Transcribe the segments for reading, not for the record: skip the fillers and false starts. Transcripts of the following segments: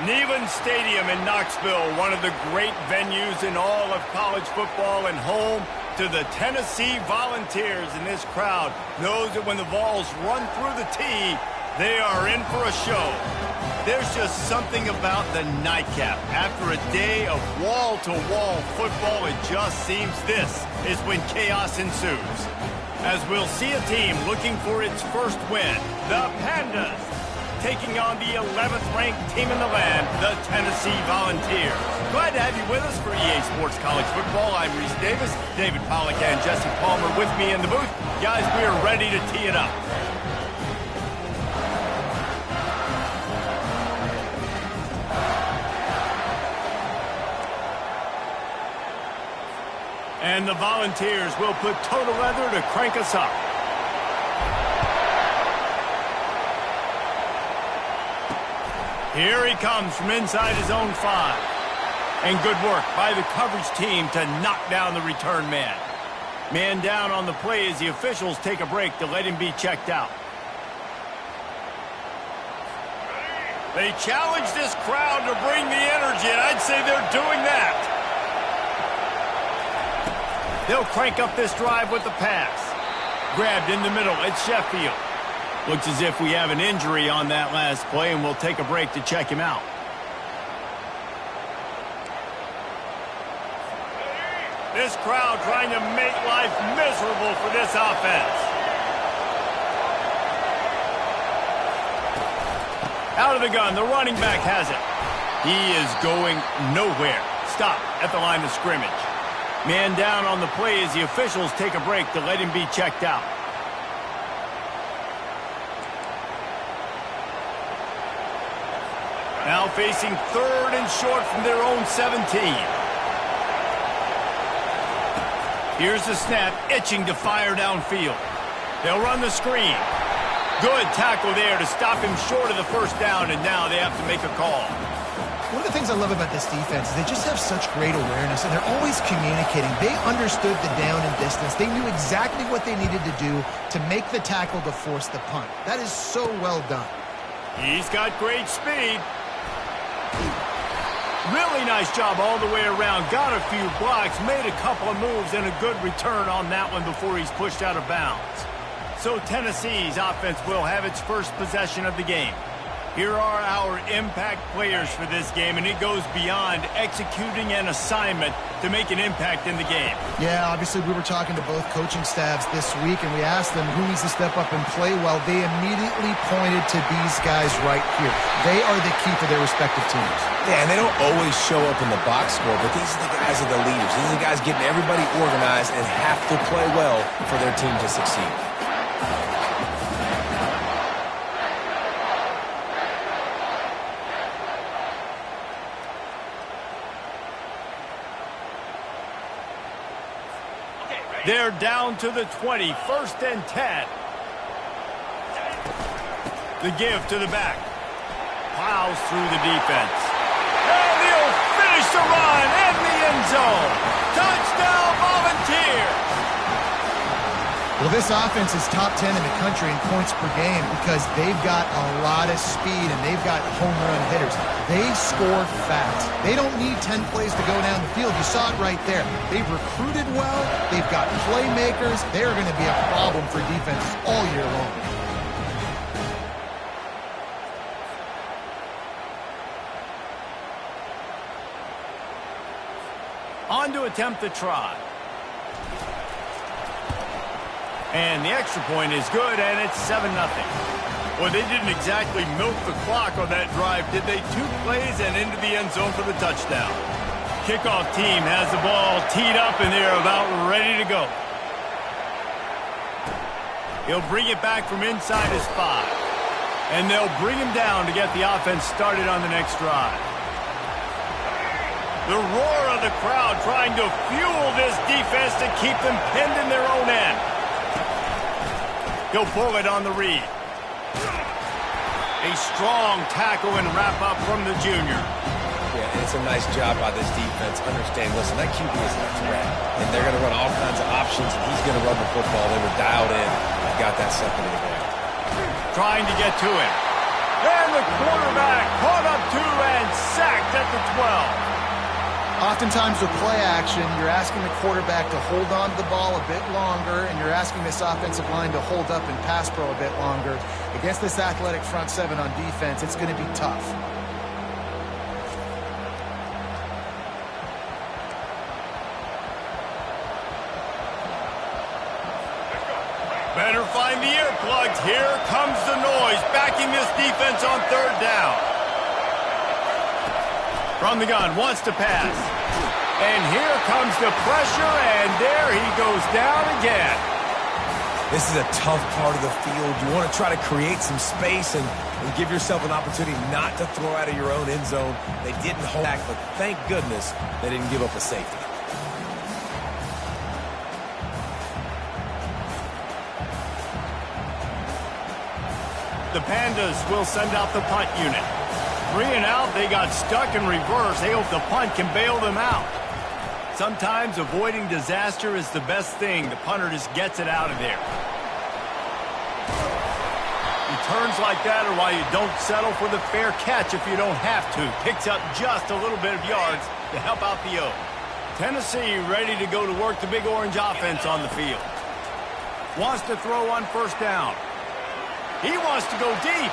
Neyland Stadium in Knoxville, one of the great venues in all of college football and home to the Tennessee Volunteers. And this crowd knows that when the Vols run through the tee, they are in for a show. There's just something about the nightcap. After a day of wall-to-wall football, it just seems this is when chaos ensues. As we'll see a team looking for its first win, the Pandas, taking on the 11th-ranked team in the land, the Tennessee Volunteers. Glad to have you with us for EA Sports College Football. I'm Reese Davis, David Pollack and Jesse Palmer with me in the booth. Guys, we are ready to tee it up. And the Volunteers will put total leather to crank us up. Here he comes from inside his own 5. And good work by the coverage team to knock down the return man. Man down on the play as the officials take a break to let him be checked out. They challenge this crowd to bring the energy, and I'd say they're doing that. They'll crank up this drive with the pass. Grabbed in the middle, it's Sheffield. Looks as if we have an injury on that last play, and we'll take a break to check him out. This crowd trying to make life miserable for this offense. Out of the gun, the running back has it. He is going nowhere. Stop at the line of scrimmage. Man down on the play as the officials take a break to let him be checked out. Now facing 3rd and short from their own 17. Here's the snap, itching to fire downfield. They'll run the screen. Good tackle there to stop him short of the first down, and now they have to make a call. One of the things I love about this defense is they just have such great awareness, and they're always communicating. They understood the down and distance. They knew exactly what they needed to do to make the tackle to force the punt. That is so well done. He's got great speed. Really nice job all the way around. Got a few blocks, made a couple of moves, and a good return on that one before he's pushed out of bounds. So Tennessee's offense will have its first possession of the game. Here are our impact players for this game, and it goes beyond executing an assignment to make an impact in the game. Yeah, obviously we were talking to both coaching staffs this week, and we asked them who needs to step up and play well. They immediately pointed to these guys right here. They are the key for their respective teams. Yeah, and they don't always show up in the box score, but these are the guys that are the leaders. These are the guys getting everybody organized and have to play well for their team to succeed. They're down to the 20, 1st and 10. The give to the back. Plows through the defense. And he'll finish the run in the end zone. Touchdown, Volunteers! Well, this offense is top 10 in the country in points per game because they've got a lot of speed and they've got home run hitters. They score fast. They don't need 10 plays to go down the field. You saw it right there. They've recruited well. They've got playmakers. They're going to be a problem for defenses all year long. On to attempt the try. And the extra point is good, and it's 7-0. Well, they didn't exactly milk the clock on that drive, did they? 2 plays and into the end zone for the touchdown. Kickoff team has the ball teed up, and they're about ready to go. He'll bring it back from inside his 5. And they'll bring him down to get the offense started on the next drive. The roar of the crowd trying to fuel this defense to keep them pinned in their own end. He'll pull it on the read. A strong tackle and wrap-up from the junior. Yeah, it's a nice job by this defense. Understand, listen, that QB is a threat, and they're going to run all kinds of options, and he's going to run the football. They were dialed in and got that second to the ground. Trying to get to him. And the quarterback caught up to and sacked at the 12. Oftentimes with play action, you're asking the quarterback to hold on to the ball a bit longer, and you're asking this offensive line to hold up and pass pro a bit longer. Against this athletic front seven on defense, it's going to be tough. Better find the earplugs. Here comes the noise, backing this defense on third down. From the gun, wants to pass. And here comes the pressure, and there he goes down again. This is a tough part of the field. You want to try to create some space and give yourself an opportunity not to throw out of your own end zone. They didn't hold back, but thank goodness they didn't give up a safety. The Pandas will send out the punt unit. 3 and out, they got stuck in reverse. They hope the punt can bail them out. Sometimes avoiding disaster is the best thing. The punter just gets it out of there. Returns like that are why you don't settle for the fair catch if you don't have to. Picks up just a little bit of yards to help out the O. Tennessee ready to go to work the Big Orange offense on the field. Wants to throw on first down. He wants to go deep.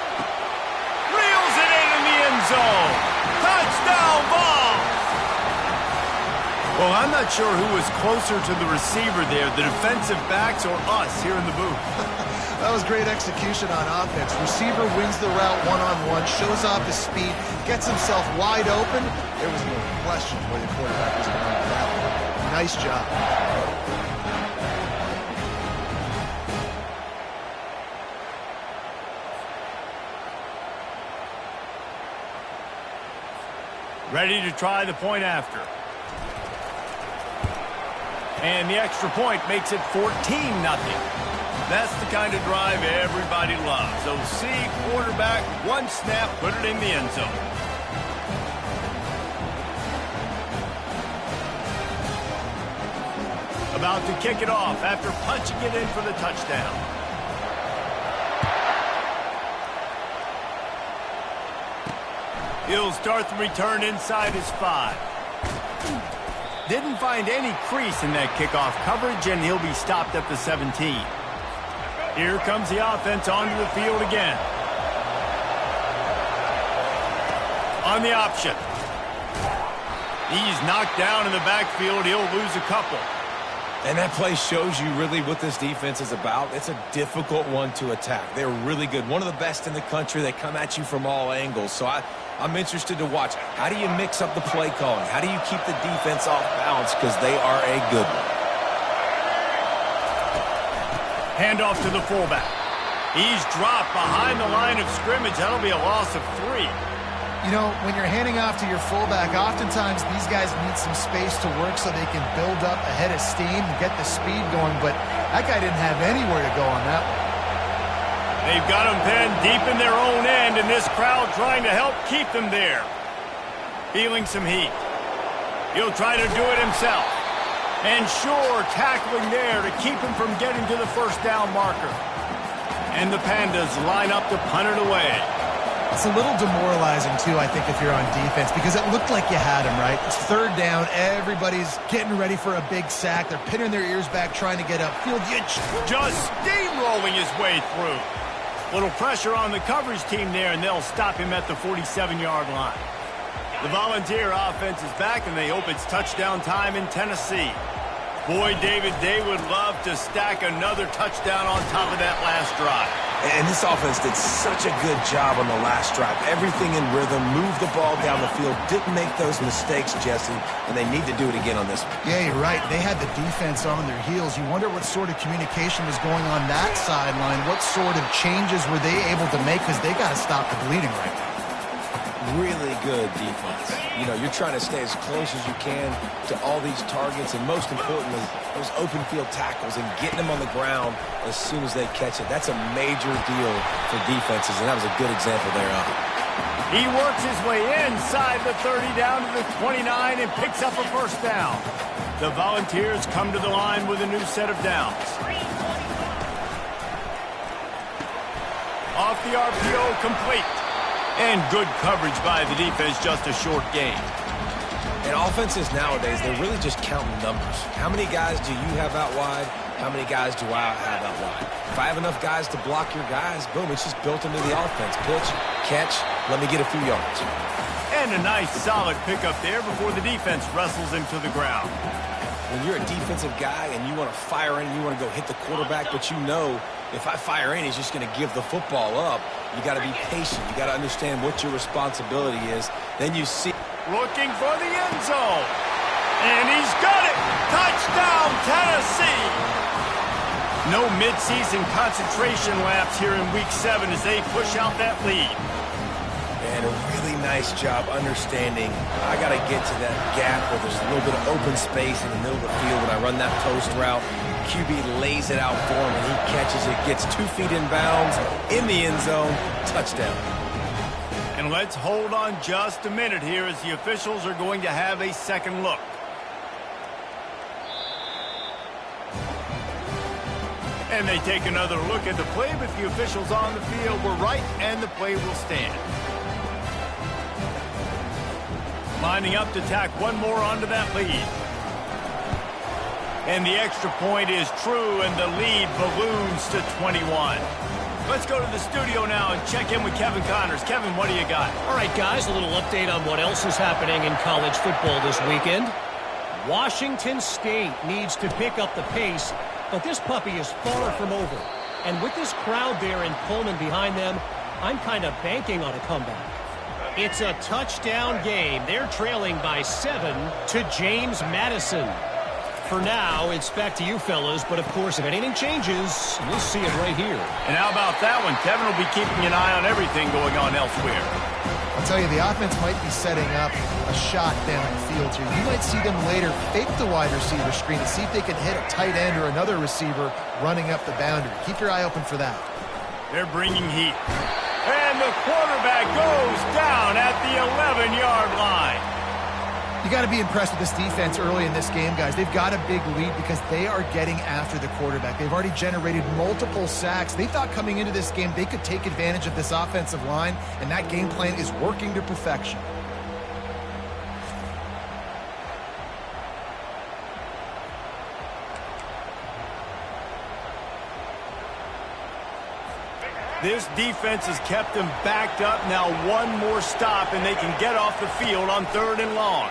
Reels it in the end zone. Touchdown ball. Well, I'm not sure who was closer to the receiver there, the defensive backs or us here in the booth. That was great execution on offense. Receiver wins the route one-on-one, shows off his speed, gets himself wide open. There was no question where the quarterback was going with that one. Nice job. Ready to try the point after. And the extra point makes it 14-0. That's the kind of drive everybody loves. OC, quarterback, one snap, put it in the end zone. About to kick it off after punching it in for the touchdown. He'll start the return inside his 5. Didn't find any crease in that kickoff coverage, and he'll be stopped at the 17. Here comes the offense onto the field again. On the option. He's knocked down in the backfield. He'll lose a couple. And that play shows you really what this defense is about. It's a difficult one to attack. They're really good. One of the best in the country. They come at you from all angles. So I'm interested to watch. How do you mix up the play calling? How do you keep the defense off balance? Because they are a good one. Handoff to the fullback. He's dropped behind the line of scrimmage. That'll be a loss of 3. You know, when you're handing off to your fullback, oftentimes these guys need some space to work so they can build up a head of steam and get the speed going, but that guy didn't have anywhere to go on that one. They've got him pinned deep in their own end, and this crowd trying to help keep them there. Feeling some heat. He'll try to do it himself. And sure, tackling there to keep him from getting to the first down marker. And the Pandas line up to punt it away. It's a little demoralizing, too, I think, if you're on defense, because it looked like you had him, right? It's third down. Everybody's getting ready for a big sack. They're pinning their ears back, trying to get upfield. Just steamrolling his way through. Little pressure on the coverage team there, and they'll stop him at the 47-yard line. The Volunteer offense is back, and they hope it's touchdown time in Tennessee. Boy, David, they would love to stack another touchdown on top of that last drive. And this offense did such a good job on the last drive. Everything in rhythm, moved the ball down the field, didn't make those mistakes, Jesse, and they need to do it again on this one. Yeah, you're right. They had the defense on their heels. You wonder what sort of communication was going on that sideline. What sort of changes were they able to make, because they got to stop the bleeding right now. Really good defense. You know, you're trying to stay as close as you can to all these targets, and most importantly, those open field tackles and getting them on the ground as soon as they catch it. That's a major deal for defenses, and that was a good example there of it. He works his way inside the 30 down to the 29 and picks up a first down. The Volunteers come to the line with a new set of downs. Off the RPO, complete. And good coverage by the defense, just a short gain. And offenses nowadays, they're really just counting numbers. How many guys do you have out wide? How many guys do I have out wide? If I have enough guys to block your guys, boom, it's just built into the offense. Pitch, catch, let me get a few yards. And a nice, solid pickup there before the defense wrestles him to the ground. When you're a defensive guy and you want to fire in, you want to go hit the quarterback, but you know if I fire in, he's just going to give the football up. You got to be patient. You got to understand what your responsibility is. Then you see. Looking for the end zone. And he's got it. Touchdown, Tennessee. No midseason concentration laps here in Week 7 as they push out that lead. And a really nice job understanding I got to get to that gap where there's a little bit of open space in the middle of the field when I run that post route. QB lays it out for him, and he catches it, gets 2 feet in bounds, in the end zone, touchdown. And let's hold on just a minute here as the officials are going to have a second look. And they take another look at the play, but the officials on the field were right, and the play will stand. Lining up to tack one more onto that lead. And the extra point is true, and the lead balloons to 21. Let's go to the studio now and check in with Kevin Connors. Kevin, what do you got? All right, guys, a little update on what else is happening in college football this weekend. Washington State needs to pick up the pace, but this puppy is far from over. And with this crowd there in Pullman behind them, I'm kind of banking on a comeback. It's a touchdown game. They're trailing by 7 to James Madison. For now, it's back to you fellas, but of course, if anything changes, you'll see it right here. And how about that one? Kevin will be keeping an eye on everything going on elsewhere. I'll tell you, the offense might be setting up a shot down the field here. You might see them later fake the wide receiver screen to see if they can hit a tight end or another receiver running up the boundary. Keep your eye open for that. They're bringing heat. And the quarterback goes down at the 11-yard line. You got to be impressed with this defense early in this game, guys. They've got a big lead because they are getting after the quarterback. They've already generated multiple sacks. They thought coming into this game they could take advantage of this offensive line, and that game plan is working to perfection. This defense has kept them backed up. Now one more stop, and they can get off the field on 3rd and long.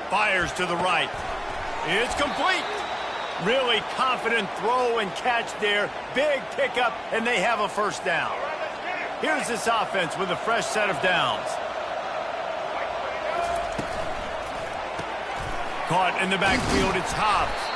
Fires to the right. It's complete. Really confident throw and catch there. Big pickup, and they have a first down. Here's this offense with a fresh set of downs. Caught in the backfield, it's Hobbs.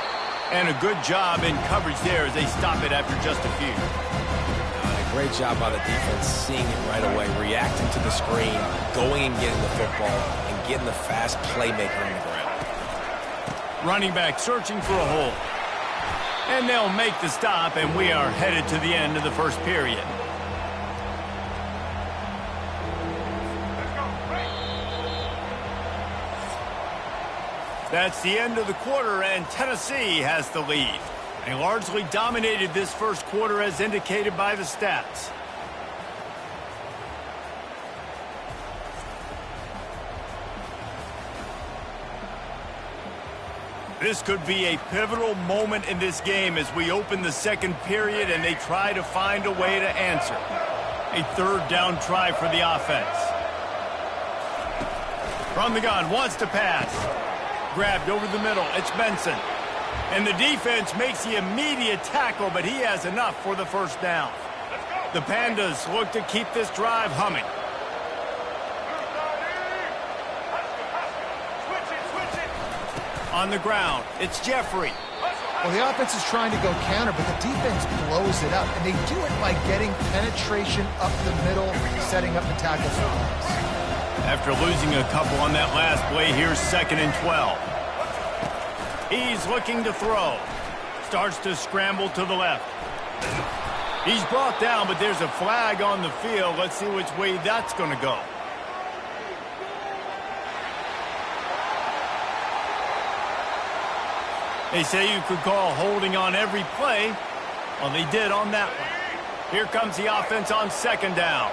And a good job in coverage there as they stop it after just a few. A great job by the defense, seeing it right away, reacting to the screen, going and getting the football, and getting the fast playmaker on the ground. Running back searching for a hole. And they'll make the stop, and we are headed to the end of the first period. That's the end of the quarter, and Tennessee has the lead. They largely dominated this first quarter as indicated by the stats. This could be a pivotal moment in this game as we open the second period and they try to find a way to answer. A 3rd down try for the offense. From the gun, wants to pass. Grabbed over the middle, it's Benson. And the defense makes the immediate tackle, but he has enough for the first down. The Pandas look to keep this drive humming. On the ground, it's Jeffrey. Well, the offense is trying to go counter, but the defense blows it up, and they do it by getting penetration up the middle, setting up the tackle for loss. After losing a couple on that last play, here's 2nd and 12. He's looking to throw. Starts to scramble to the left. He's brought down, but there's a flag on the field. Let's see which way that's going to go. They say you could call holding on every play. Well, they did on that one. Here comes the offense on second down.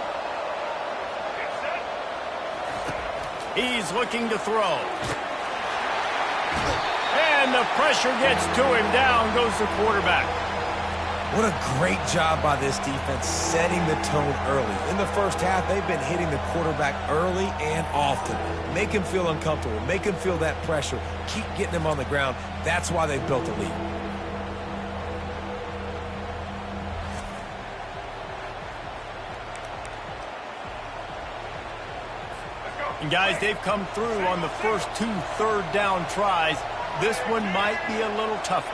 He's looking to throw. And the pressure gets to him. Down goes the quarterback. What a great job by this defense setting the tone early. In the first half, they've been hitting the quarterback early and often. Make him feel uncomfortable. Make him feel that pressure. Keep getting him on the ground. That's why they've built a lead. And guys, they've come through on the first 2 third-down tries. This one might be a little tougher.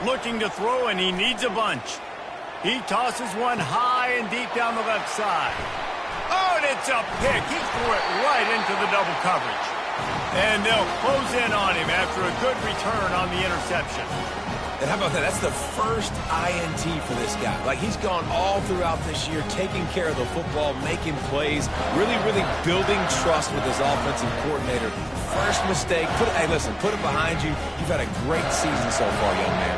Looking to throw, and he needs a bunch. He tosses one high and deep down the left side. Oh, and it's a pick. He threw it right into the double coverage. And they'll close in on him after a good return on the interception. And how about that? That's the first INT for this guy. Like, he's gone all throughout this year, taking care of the football, making plays, really building trust with his offensive coordinator. First mistake, hey, listen, put it behind you. You've had a great season so far, young man.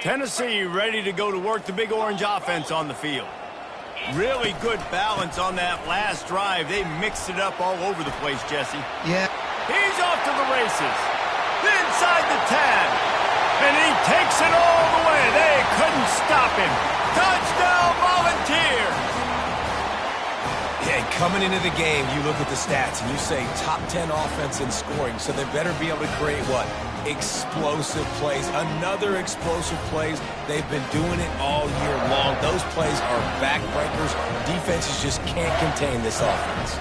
Tennessee ready to go to work the Big Orange offense on the field. Really good balance on that last drive. They mixed it up all over the place, Jesse. Yeah. He's off to the races. Inside the 10. And he takes it all the way. They couldn't stop him. Touchdown, Volunteers! Yeah, coming into the game, you look at the stats and you say top 10 offense in scoring, so they better be able to create what? Explosive plays. Another explosive plays. They've been doing it all year long. Those plays are backbreakers. Defenses just can't contain this offense.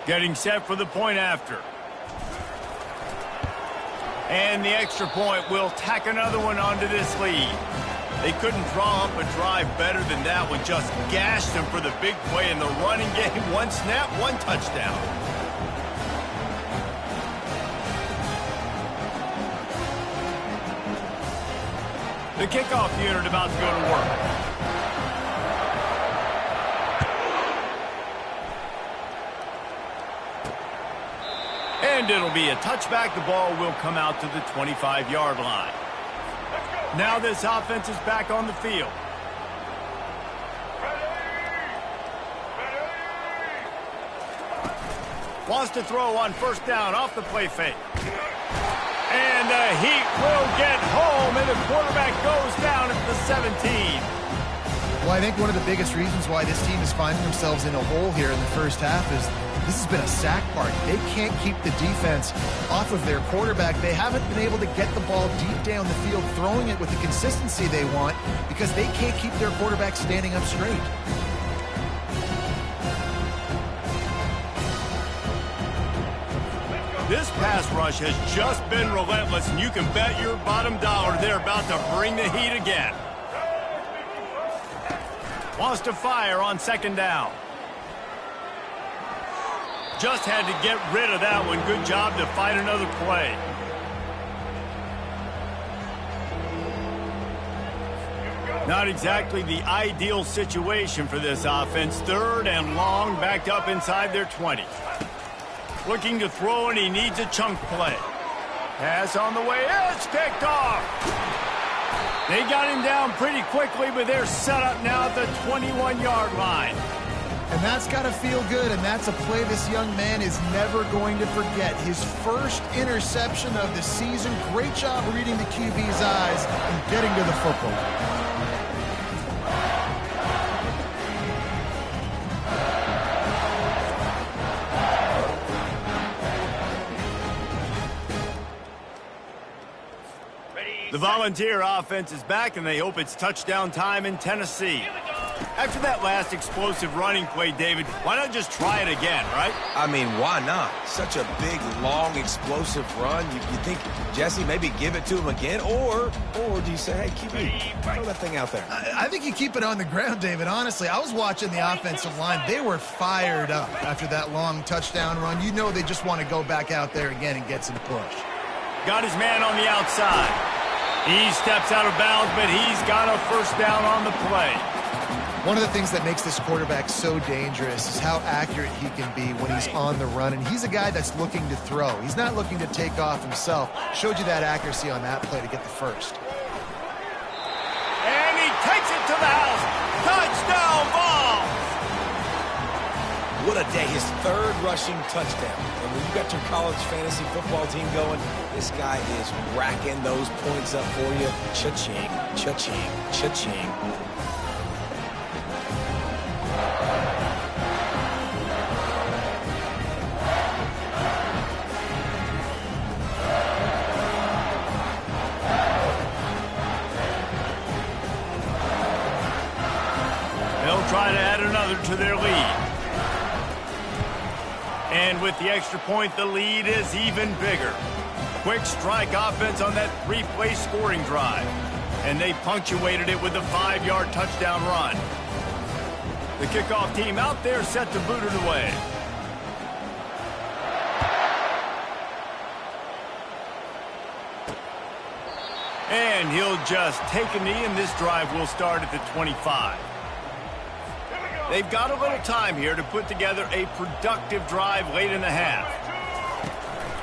Getting set for the point after. And the extra point will tack another one onto this lead. They couldn't draw up a drive better than that one. Just gashed them for the big play in the running game. One snap, one touchdown. The kickoff unit about to go to work. And it'll be a touchback. The ball will come out to the 25-yard line. Now this offense is back on the field. Wants to throw on first down off the play fake. And the Heat will get home, and the quarterback goes down at the 17. Well, I think one of the biggest reasons why this team is finding themselves in a hole here in the first half is this has been a sack party. They can't keep the defense off of their quarterback. They haven't been able to get the ball deep down the field, throwing it with the consistency they want because they can't keep their quarterback standing up straight. This pass rush has just been relentless, and you can bet your bottom dollar they're about to bring the heat again. Wants to fire on second down. Just had to get rid of that one. Good job to fight another play. Not exactly the ideal situation for this offense. Third and long, backed up inside their 20. Looking to throw, and he needs a chunk play. Pass on the way. It's picked off. They got him down pretty quickly, but they're set up now at the 21-yard line. And that's got to feel good, and that's a play this young man is never going to forget. His first interception of the season. Great job reading the QB's eyes and getting to the football. The Volunteer offense is back, and they hope it's touchdown time in Tennessee. After that last explosive running play, David, why not just try it again, right? I mean, why not? Such a big, long, explosive run. You think, Jesse, maybe give it to him again? Or do you say, hey, throw that thing out there? I think you keep it on the ground, David. Honestly, I was watching the offensive line. They were fired up after that long touchdown run. You know they just want to go back out there again and get some push. Got his man on the outside. He steps out of bounds, but he's got a first down on the play. One of the things that makes this quarterback so dangerous is how accurate he can be when he's on the run. And he's a guy that's looking to throw. He's not looking to take off himself. Showed you that accuracy on that play to get the first. And he takes it to the house. Touchdown ball. What a day. His third rushing touchdown. And when you got your college fantasy football team going, this guy is racking those points up for you. Cha-ching, cha-ching, cha-ching. Try to add another to their lead. And with the extra point, the lead is even bigger. Quick strike offense on that three-play scoring drive. And they punctuated it with a 5-yard touchdown run. The kickoff team out there set to boot it away. And he'll just take a knee, and this drive will start at the 25. They've got a little time here to put together a productive drive late in the half.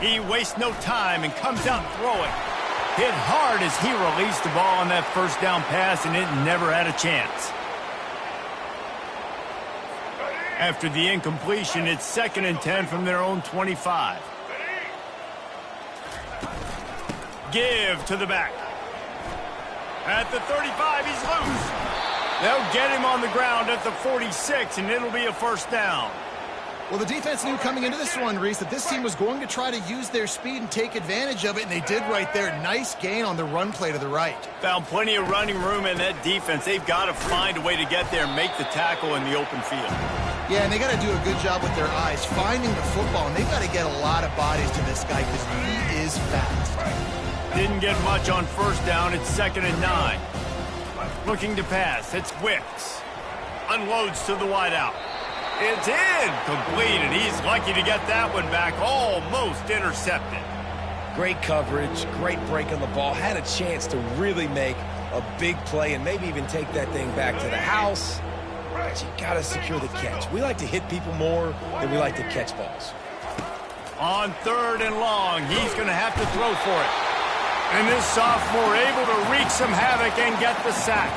He wastes no time and comes out throwing. Hit hard as he released the ball on that first down pass, and it never had a chance. After the incompletion, it's 2nd and 10 from their own 25. Give to the back. At the 35, he's loose. They'll get him on the ground at the 46, and it'll be a first down. Well, the defense knew coming into this one, Reese, that this team was going to try to use their speed and take advantage of it, and they did right there. Nice gain on the run play to the right. Found plenty of running room in that defense. They've got to find a way to get there and make the tackle in the open field. Yeah, and they got to do a good job with their eyes, finding the football, and they've got to get a lot of bodies to this guy because he is fast. Didn't get much on first down. It's 2nd and 9. Looking to pass. It's Wicks. Unloads to the wideout. It's incomplete, and he's lucky to get that one back. Almost intercepted. Great coverage, great break on the ball. Had a chance to really make a big play and maybe even take that thing back to the house. But you got to secure the catch. We like to hit people more than we like to catch balls. On 3rd and long, he's going to have to throw for it. And this sophomore able to wreak some havoc and get the sack.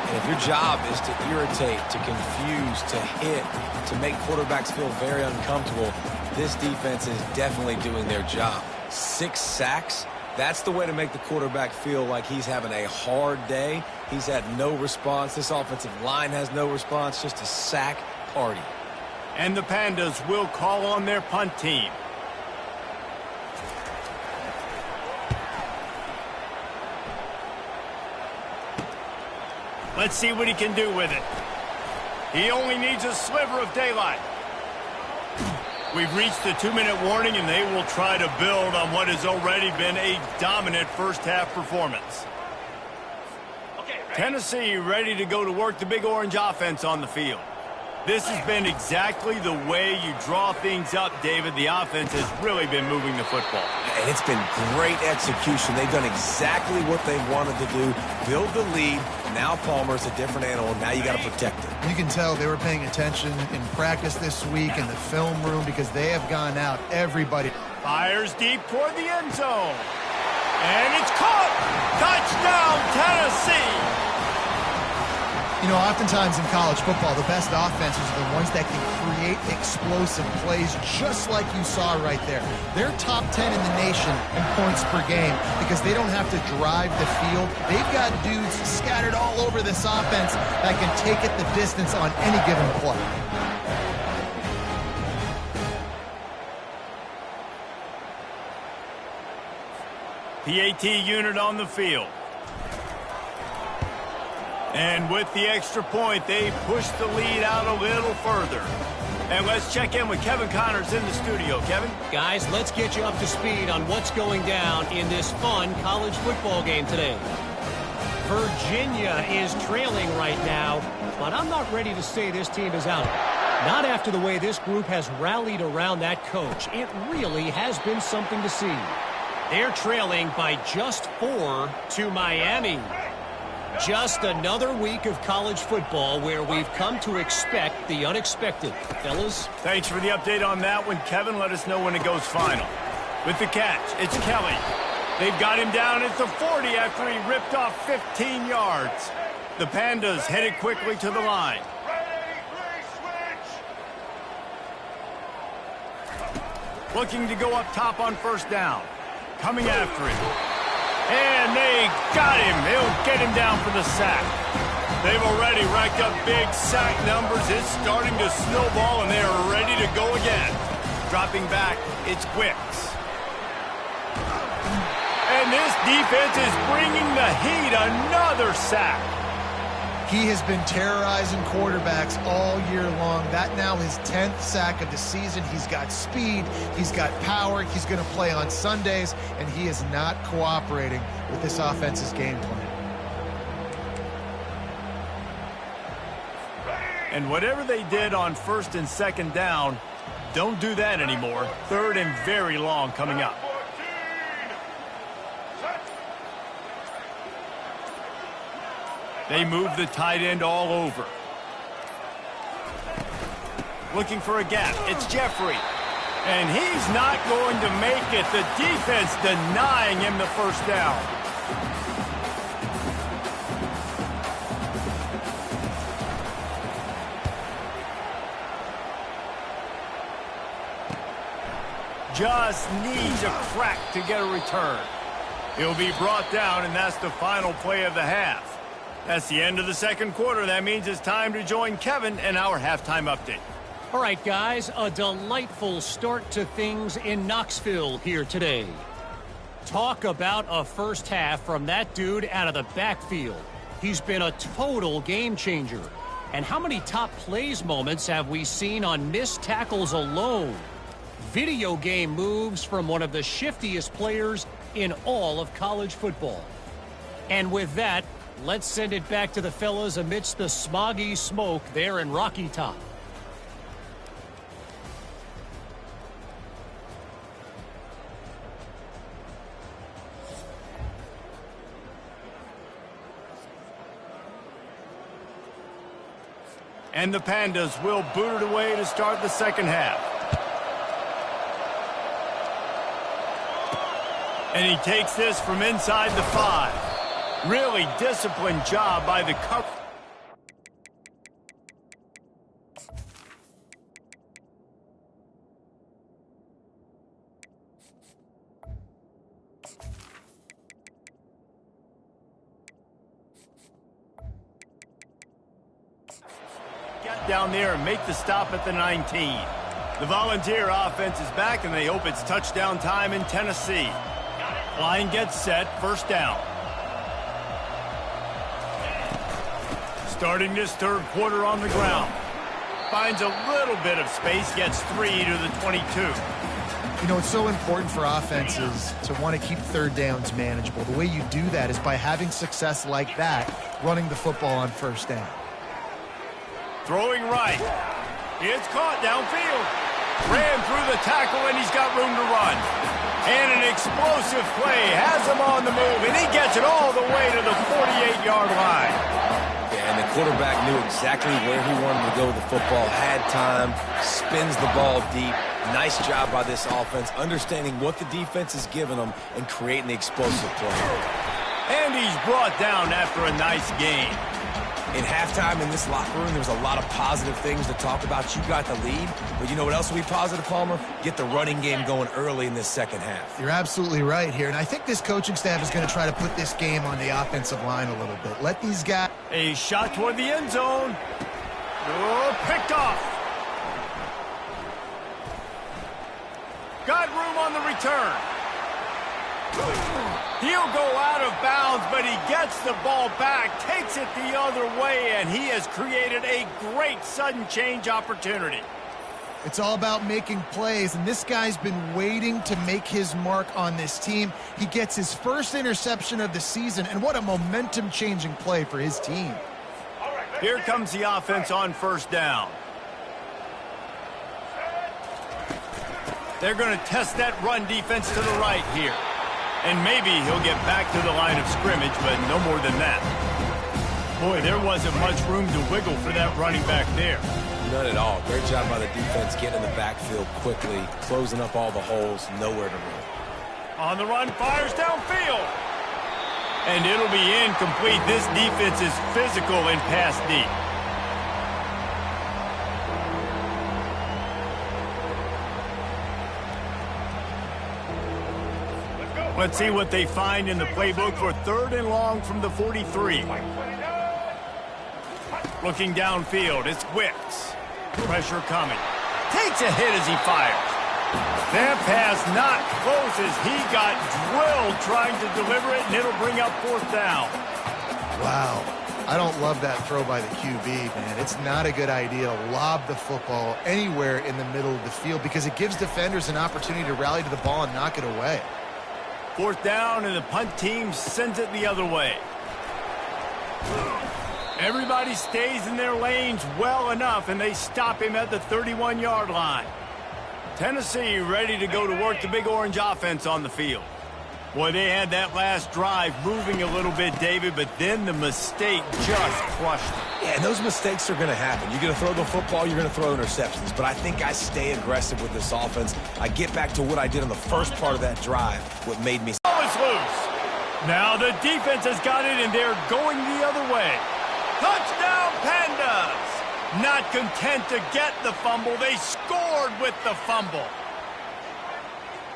And if your job is to irritate, to confuse, to hit, to make quarterbacks feel very uncomfortable, this defense is definitely doing their job. 6 sacks, that's the way to make the quarterback feel like he's having a hard day. He's had no response. This offensive line has no response, just a sack party. And the Pandas will call on their punt team. Let's see what he can do with it. He only needs a sliver of daylight. We've reached the 2-minute warning, and they will try to build on what has already been a dominant first-half performance. Tennessee ready to go to work the Big Orange offense on the field. This has been exactly the way you draw things up, David. The offense has really been moving the football. And it's been great execution. They've done exactly what they wanted to do, build the lead. Now Palmer's a different animal. Now you got to protect it. You can tell they were paying attention in practice this week in the film room because they have gone out. Everybody fires deep toward the end zone. And it's caught. Touchdown, Tennessee. You know, oftentimes in college football, the best offenses are the ones that can create explosive plays just like you saw right there. They're top 10 in the nation in points per game because they don't have to drive the field. They've got dudes scattered all over this offense that can take it the distance on any given play. PAT unit on the field. And with the extra point, they push the lead out a little further. And let's check in with Kevin Connors in the studio. Kevin? Guys, let's get you up to speed on what's going down in this fun college football game today. Virginia is trailing right now, but I'm not ready to say this team is out. Not after the way this group has rallied around that coach. It really has been something to see. They're trailing by just 4 to Miami. Just another week of college football where we've come to expect the unexpected. Fellas? Thanks for the update on that one, Kevin. Let us know when it goes final. With the catch, it's Kelly. They've got him down at the 40 after he ripped off 15 yards. The Pandas headed quickly to the line. Looking to go up top on first down. Coming after him. And they got him. They'll get him down for the sack. They've already racked up big sack numbers. It's starting to snowball, and they are ready to go again. Dropping back, it's Quicks. And this defense is bringing the heat. Another sack. He has been terrorizing quarterbacks all year long. That now his 10th sack of the season. He's got speed. He's got power. He's going to play on Sundays, and he is not cooperating with this offense's game plan. And whatever they did on first and second down, don't do that anymore. Third and very long coming up. They move the tight end all over. Looking for a gap. It's Jeffrey. And he's not going to make it. The defense denying him the first down. Just needs a crack to get a return. He'll be brought down, and that's the final play of the half. That's the end of the second quarter. That means it's time to join Kevin in our halftime update. All right, guys, a delightful start to things in Knoxville here today. Talk about a first half from that dude out of the backfield. He's been a total game changer. And how many top plays moments have we seen on missed tackles alone? Video game moves from one of the shiftiest players in all of college football. And with that, let's send it back to the fellas amidst the smoggy smoke there in Rocky Top. And the Pandas will boot it away to start the second half. And he takes this from inside the 5. Really disciplined job by the cover. Get down there and make the stop at the 19. The Volunteer offense is back, and they hope it's touchdown time in Tennessee. Line gets set, first down. Starting this third quarter on the ground. Finds a little bit of space, gets 3 to the 22. You know, it's so important for offenses to want to keep third downs manageable. The way you do that is by having success like that, running the football on first down. Throwing right. It's caught downfield. Ran through the tackle, and he's got room to run. And an explosive play has him on the move, and he gets it all the way to the 48-yard line. Yeah, and the quarterback knew exactly where he wanted to go with the football, had time, spins the ball deep. Nice job by this offense, understanding what the defense is giving them and creating the explosive play. And he's brought down after a nice game. In halftime in this locker room, there was a lot of positive things to talk about. You got the lead, but you know what else will be positive, Palmer? Get the running game going early in this second half. You're absolutely right here, and I think this coaching staff is going to try to put this game on the offensive line a little bit. Let these guys... A shot toward the end zone. Oh, picked off. Got room on the return. He'll go out of bounds, but he gets the ball back, takes it the other way, and he has created a great sudden change opportunity. It's all about making plays, and this guy's been waiting to make his mark on this team. He gets his first interception of the season, and what a momentum-changing play for his team. Here comes the offense on first down. They're going to test that run defense to the right here. And maybe he'll get back to the line of scrimmage, but no more than that. Boy, there wasn't much room to wiggle for that running back there. None at all. Great job by the defense getting in the backfield quickly, closing up all the holes, nowhere to run. On the run, fires downfield. And it'll be incomplete. This defense is physical and pass deep. Let's see what they find in the playbook for 3rd and long from the 43. Looking downfield, it's Wicks. Pressure coming. Takes a hit as he fires. That pass not close as he got drilled trying to deliver it, and it'll bring up 4th down. Wow. I don't love that throw by the QB, man. It's not a good idea to lob the football anywhere in the middle of the field because it gives defenders an opportunity to rally to the ball and knock it away. 4th down, and the punt team sends it the other way. Everybody stays in their lanes well enough, and they stop him at the 31-yard line. Tennessee ready to go to work the Big Orange offense on the field. Boy, they had that last drive moving a little bit, David, but then the mistake just crushed them. Yeah, and those mistakes are going to happen. You're going to throw the football, you're going to throw interceptions. But I think I stay aggressive with this offense. I get back to what I did on the first part of that drive, what made me... Ball is loose. Now the defense has got it, and they're going the other way. Touchdown, Pandas! Not content to get the fumble, they scored with the fumble.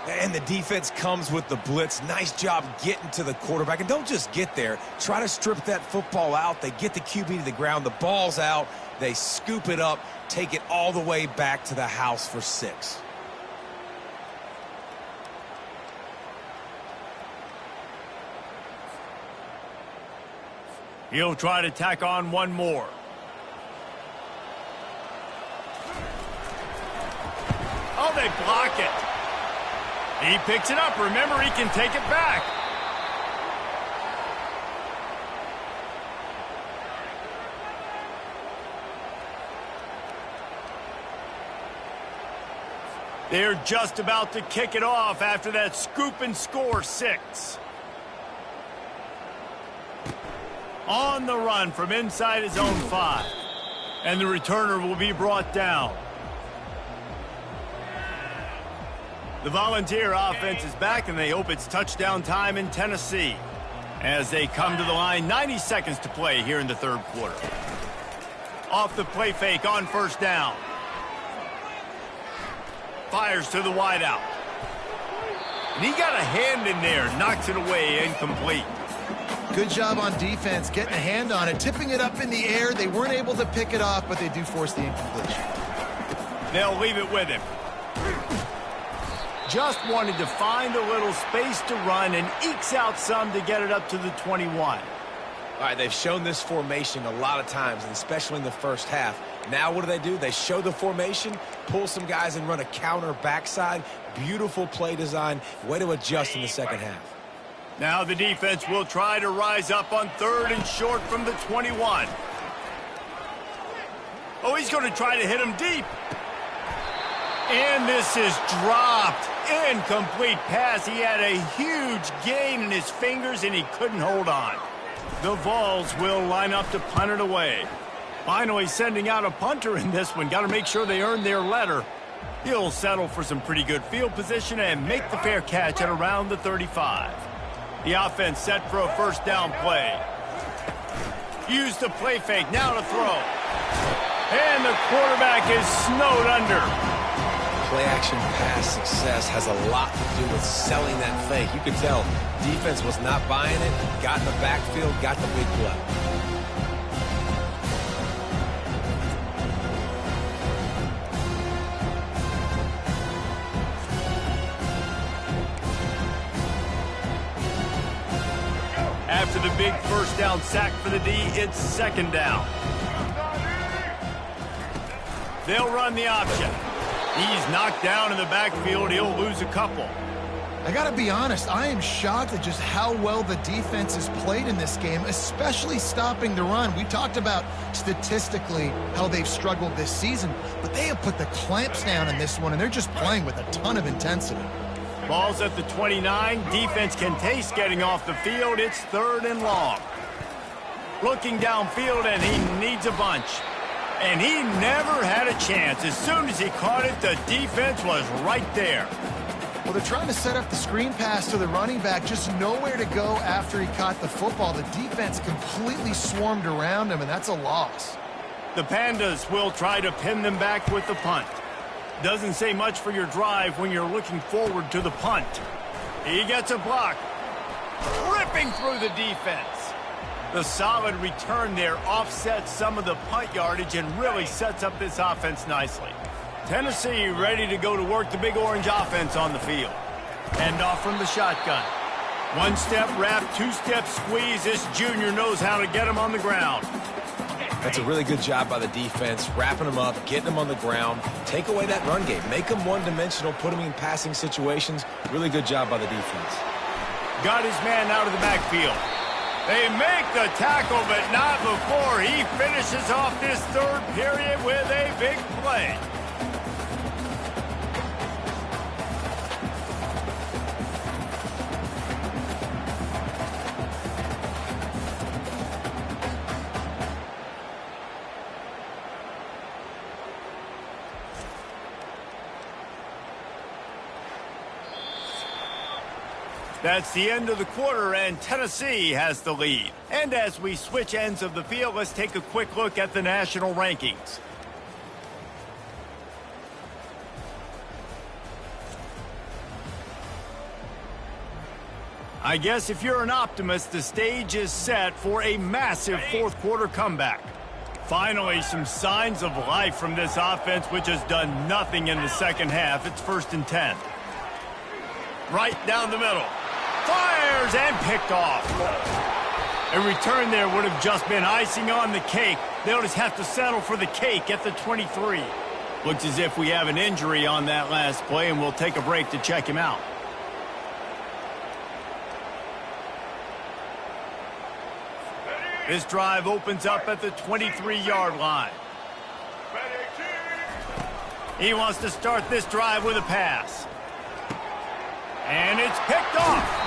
And the defense comes with the blitz. Nice job getting to the quarterback. And don't just get there. Try to strip that football out. They get the QB to the ground. The ball's out. They scoop it up, take it all the way back to the house for 6. He'll try to tack on one more. Oh, they block it. He picks it up. Remember, he can take it back. They're just about to kick it off after that scoop and score 6. On the run from inside his own 5. And the returner will be brought down. The Volunteer offense is back, and they hope it's touchdown time in Tennessee. As they come to the line, 90 seconds to play here in the 3rd quarter. Off the play fake on first down. Fires to the wideout. And he got a hand in there, knocks it away, incomplete. Good job on defense, getting a hand on it, tipping it up in the air. They weren't able to pick it off, but they do force the incompletion. They'll leave it with him. Just wanted to find a little space to run and ekes out some to get it up to the 21. All right, they've shown this formation a lot of times, and especially in the first half. Now what do? They show the formation, pull some guys and run a counter backside. Beautiful play design. Way to adjust in the second half. Now the defense will try to rise up on 3rd and short from the 21. Oh, he's going to try to hit him deep. And this is dropped. Incomplete pass. He had a huge gain in his fingers, and he couldn't hold on. The Vols will line up to punt it away. Finally sending out a punter in this one. Got to make sure they earn their letter. He'll settle for some pretty good field position and make the fair catch at around the 35. The offense set for a first down play. Use the play fake. Now to throw. And the quarterback is snowed under. Play-action pass success has a lot to do with selling that fake. You could tell defense was not buying it, got in the backfield, got the big play. After the big first down sack for the D, it's second down. They'll run the option. He's knocked down in the backfield. He'll lose a couple. I got to be honest, I am shocked at just how well the defense has played in this game, especially stopping the run. We talked about statistically how they've struggled this season, but they have put the clamps down in this one, and they're just playing with a ton of intensity. Ball's at the 29. Defense can taste getting off the field. It's 3rd and long. Looking downfield, and he needs a bunch. And he never had a chance. As soon as he caught it, the defense was right there. Well, they're trying to set up the screen pass to the running back, just nowhere to go after he caught the football. The defense completely swarmed around him, and that's a loss. The Pandas will try to pin them back with the punt. Doesn't say much for your drive when you're looking forward to the punt. He gets a block. Ripping through the defense. The solid return there offsets some of the punt yardage and really sets up this offense nicely. Tennessee ready to go to work the Big Orange offense on the field. Hand off from the shotgun. One-step wrap, two-step squeeze. This junior knows how to get him on the ground. That's a really good job by the defense, wrapping them up, getting them on the ground. Take away that run game. Make them one-dimensional, put them in passing situations. Really good job by the defense. Got his man out of the backfield. They make the tackle, but not before he finishes off this 3rd period with a big play. That's the end of the quarter, and Tennessee has the lead. And as we switch ends of the field, let's take a quick look at the national rankings. I guess if you're an optimist, the stage is set for a massive 4th quarter comeback. Finally, some signs of life from this offense, which has done nothing in the second half. It's 1st and 10. Right down the middle. Fires and picked off. A return there would have just been icing on the cake. They'll just have to settle for the cake at the 23. Looks as if we have an injury on that last play, and we'll take a break to check him out. This drive opens up at the 23-yard line. He wants to start this drive with a pass. And it's picked off.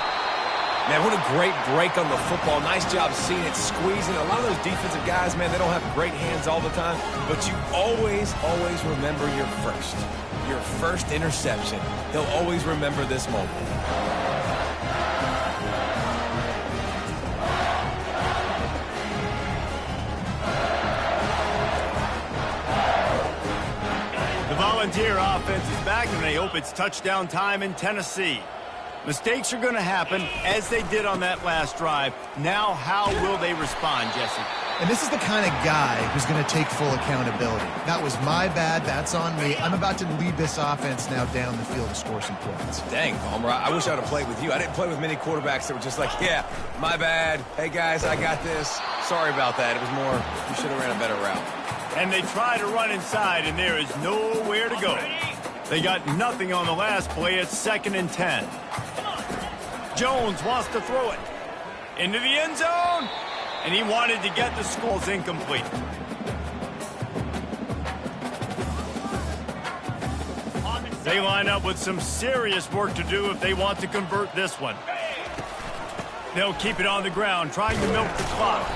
Man, what a great break on the football. Nice job seeing it, squeezing. A lot of those defensive guys, man, they don't have great hands all the time, but you always remember your first interception. He'll always remember this moment. The Volunteer offense is back, and they hope it's touchdown time in Tennessee. Mistakes are going to happen, as they did on that last drive. Now, how will they respond, Jesse? And this is the kind of guy who's going to take full accountability. That was my bad. That's on me. I'm about to lead this offense now down the field to score some points. Dang, Palmer, I wish I'd have played with you. I didn't play with many quarterbacks that were just like, yeah, my bad. Hey, guys, I got this. Sorry about that. It was more, you should have ran a better route. And they try to run inside, and there is nowhere to go. They got nothing on the last play. It's 2nd and 10. Jones wants to throw it into the end zone, and he wanted to get the score. Incomplete. They line up with some serious work to do if they want to convert this one. They'll keep it on the ground, trying to milk the clock.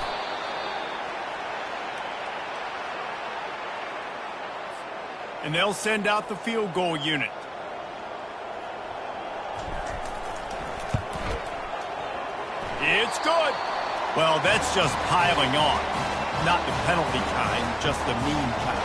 And they'll send out the field goal unit. It's good. Well, that's just piling on. Not the penalty kind, just the mean kind.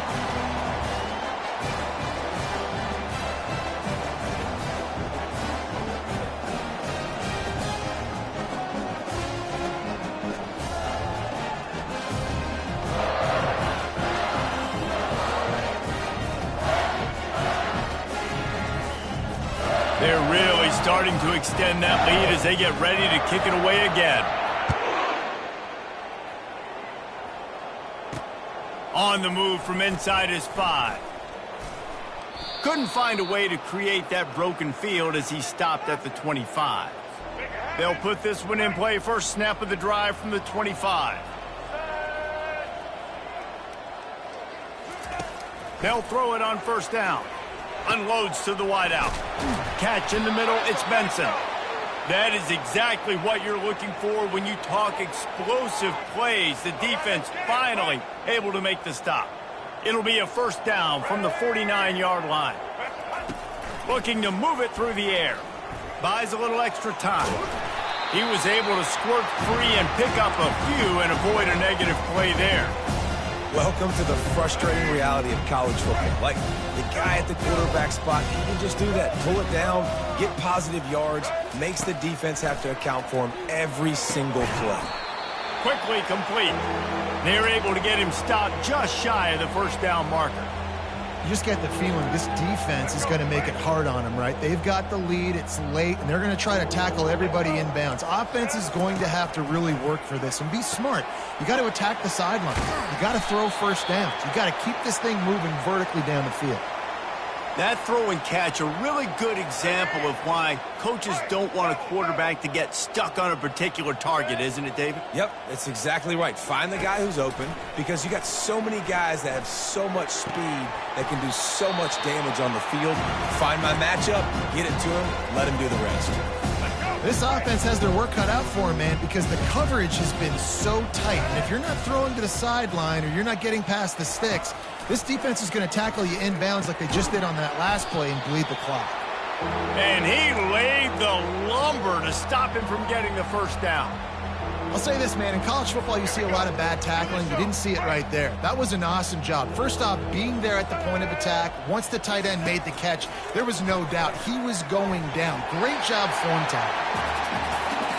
They're really starting to extend that lead as they get ready to kick it away again. On the move from inside his 5. Couldn't find a way to create that broken field as he stopped at the 25. They'll put this one in play. First snap of the drive from the 25. They'll throw it on first down. Unloads to the wideout. Catch in the middle, it's Benson. That is exactly what you're looking for when you talk explosive plays. The defense finally able to make the stop. It'll be a first down from the 49-yard line. Looking to move it through the air. Buys a little extra time. He was able to squirt free and pick up a few and avoid a negative play there. Welcome to the frustrating reality of college football. Like, the guy at the quarterback spot, he can just do that. Pull it down, get positive yards, makes the defense have to account for him every single play. Quickly complete. They're able to get him stopped just shy of the first down marker. You just get the feeling this defense is going to make it hard on them, right? They've got the lead, it's late, and they're going to try to tackle everybody inbounds. Offense is going to have to really work for this and be smart. You got to attack the sideline. You got to throw first downs. You got to keep this thing moving vertically down the field. That throw and catch, a really good example of why coaches don't want a quarterback to get stuck on a particular target, isn't it, David? Yep, that's exactly right. Find the guy who's open, because you got so many guys that have so much speed that can do so much damage on the field. Find my matchup, get it to him, let him do the rest. This offense has their work cut out for them, man, because the coverage has been so tight. And if you're not throwing to the sideline or you're not getting past the sticks, this defense is going to tackle you inbounds like they just did on that last play and bleed the clock. And he laid the lumber to stop him from getting the first down. I'll say this, man, in college football you see a lot of bad tackling. You didn't see it right there. That was an awesome job. First off, being there at the point of attack. Once the tight end made the catch, there was no doubt he was going down. Great job form tackle.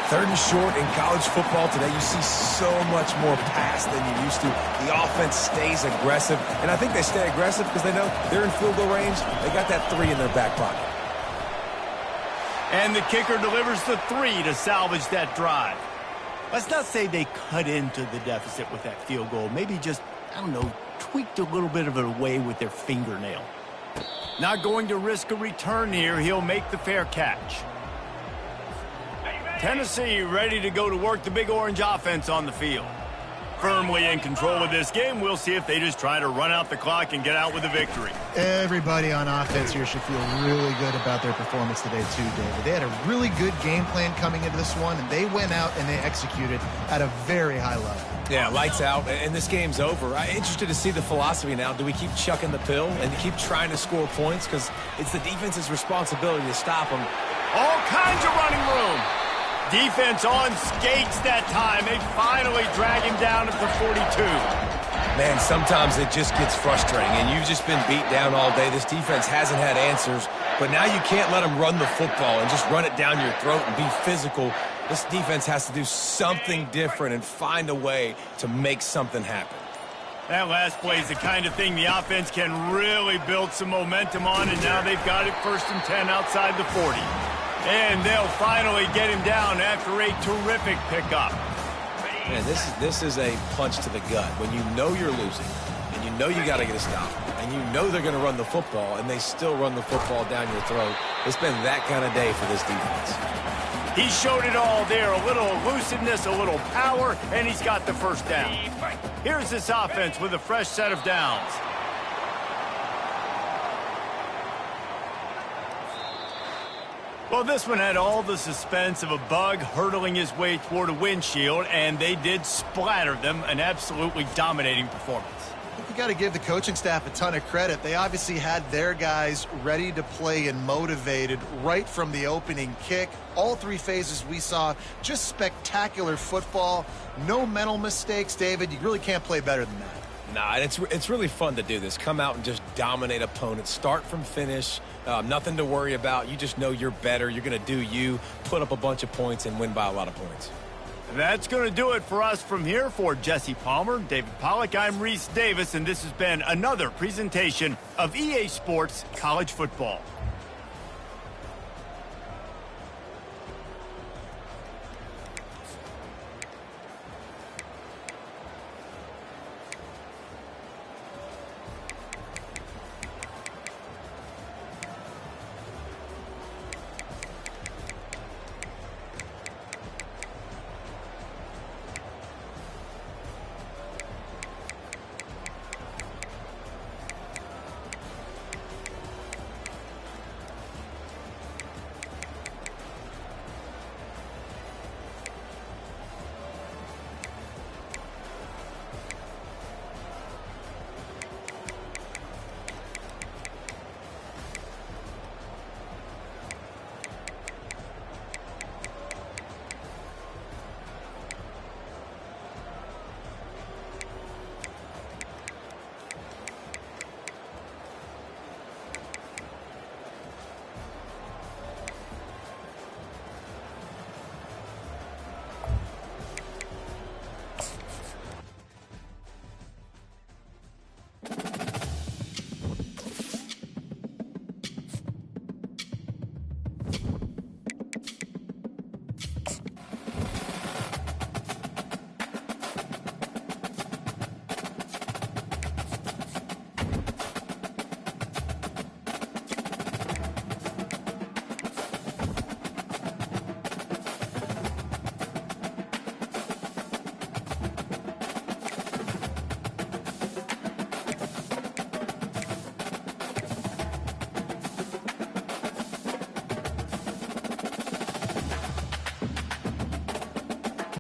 Third and short in college football today, you see so much more pass than you used to. The offense stays aggressive, and I think they stay aggressive because they know they're in field goal range. They got that 3 in their back pocket. And the kicker delivers the 3 to salvage that drive. Let's not say they cut into the deficit with that field goal. Maybe just, I don't know, tweaked a little bit of it away with their fingernail. Not going to risk a return here. He'll make the fair catch. Tennessee ready to go to work, the Big Orange offense on the field. Firmly in control of this game. We'll see if they just try to run out the clock and get out with a victory. Everybody on offense here should feel really good about their performance today too, David. They had a really good game plan coming into this one, and they went out and they executed at a very high level. Yeah, lights out, and this game's over. I'm interested to see the philosophy now. Do we keep chucking the pill and keep trying to score points? Because it's the defense's responsibility to stop them. All kinds of running room. Defense on skates that time. They finally drag him down at the 42. Man, sometimes it just gets frustrating, and you've just been beat down all day. This defense hasn't had answers, but now you can't let them run the football and just run it down your throat and be physical. This defense has to do something different and find a way to make something happen. That last play is the kind of thing the offense can really build some momentum on, and now they've got it 1st and 10 outside the 40. And they'll finally get him down after a terrific pickup. Man, this is a punch to the gut. When you know you're losing, and you know you got to get a stop, and you know they're going to run the football, and they still run the football down your throat. It's been that kind of day for this defense. He showed it all there. A little elusiveness, a little power, and he's got the first down. Here's this offense with a fresh set of downs. Well, this one had all the suspense of a bug hurtling his way toward a windshield, and they did splatter them. An absolutely dominating performance. I think you got to give the coaching staff a ton of credit. They obviously had their guys ready to play and motivated right from the opening kick. All 3 phases we saw, just spectacular football. No mental mistakes, David. You really can't play better than that. Nah, it's really fun to do this. Come out and just dominate opponents. Start from finish. Nothing to worry about. You just know you're better. You're going to do you, put up a bunch of points, and win by a lot of points. That's going to do it for us from here. For Jesse Palmer, David Pollack, I'm Reese Davis, and this has been another presentation of EA Sports College Football.